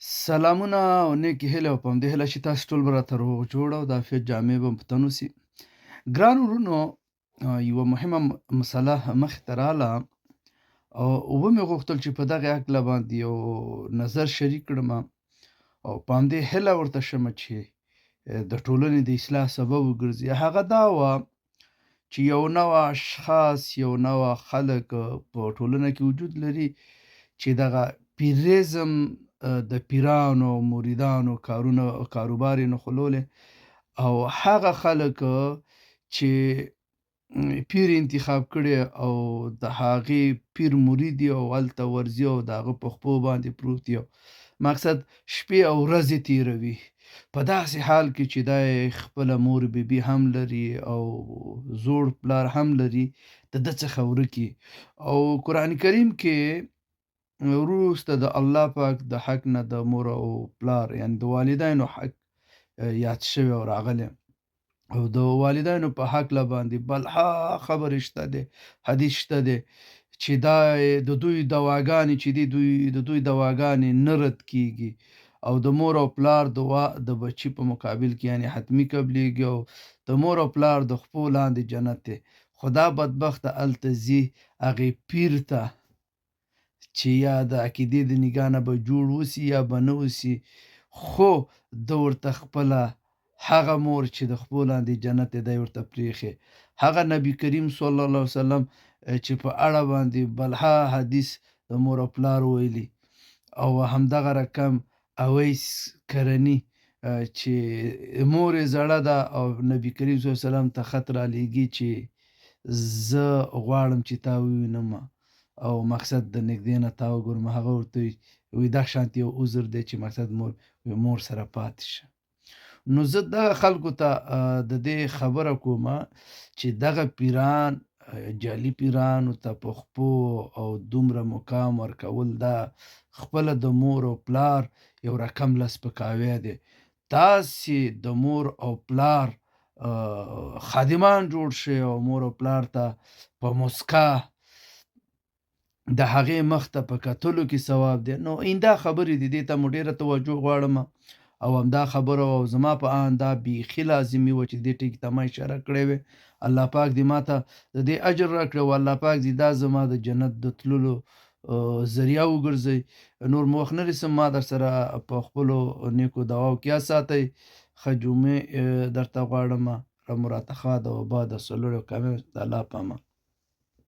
سلامونه او نیکې هیلې او په همدې هیله چې تاسو ټول به راته روغ جوړ او د عافیت جامې به په تن وسي. ګرانو وروڼو، یوه مهمه مسله مخې ته راغله او ومې غوښتل چې په دغې هکله باندې یو نظر شریک کړمه او په همدې هیله ورته شمه چې د ټولنې د اصلاح سبب وګرځي. هغه دا وه چې یو نوع اشخاص، یو نوع خلک په ټولنه کې وجود لري چې دغه پیریزم، د پیرانو او مریدانو کاروبار یې نښلولی او هغه خلک چې پیر یې انتخاب کړی او د هغې پیر مرید یې او هلته ورځي او د هغه په خپو باندې پروت یي. مقصد شپې او ورځې تېروي. په داسې حال کې چې دی خپله مور بیبي هم لري او زوړ پلار هم لري، د ده څخه ورک یي. او قرآن کریم کې وروسته د الله پاک د حق نه د مور او پلار یعنې د والدینو حق یاد شوی او راغلی او د والدینو په هکله باندې بلها خبرې شته دی، حدیث شته دی چې دا د دوی دواګانې چې دي د دوی دواګانې نه رد کیږي او د مور او پلار دعا د بچي په مقابل کې یعنې حتمي قبلیږي او د مور او پلار د خپو لاندې جنت دی. خو دا بدبخته هلته ځي هغې پیر ته چې یا د عقیدې د نګاه نه به جوړ اوسي یا به نه اوسي، خو ده ورته خپله هغه مور چې د خپو لاندې جنت دی دی ورته پرېښی. هغه نبي کریم صلی الله علیه وسلم چې په اړه باندې بلها حدیث د مور او پلار ویلي او همدغه رقم اویس کرني چې مور یې زړه ده او نبي کریم صلی الله علیه وسلم ته خط رالیږي چې زه غواړم چې تا ووینمه او مقصد د نږدې نه تا وګورم. هغه ورته وایي دا شانتې یو عذر دی چې مقصد مور سره پاتې شه. نو زه دغه خلکو ته د دې خبره کومه چې دغه پیران جعلي پیرانو ته په خپو او دومره مقام ورکول دا خپله د مور او پلار یو رقم لسپکاوی دی. تاسې د مور او پلار خادمان جوړ شئ او مور او پلار ته په مسکا د هغې مخ ته په کتلو کې ثواب دی. نو ایندا خبرې دي، دې ته مو ډېره توجه غواړمه او همدا خبره او زما په اند دا بیخي لازمي وه چې دې ټکي ته ما اشاره کړې وې. الله پاک دې ماته د دې اجر راکړي او الله پاک دې دا زما د جنت د تللو ذریعه وګرځوي. نور مو وخت نه نیسم، ما در سره په خپلو نیکو دعاو کې یاد ساتئ. ښه جمعې درته غواړمه. مو راته ښه ده او اباده، سرلوړې او کامیابه د الله په امان.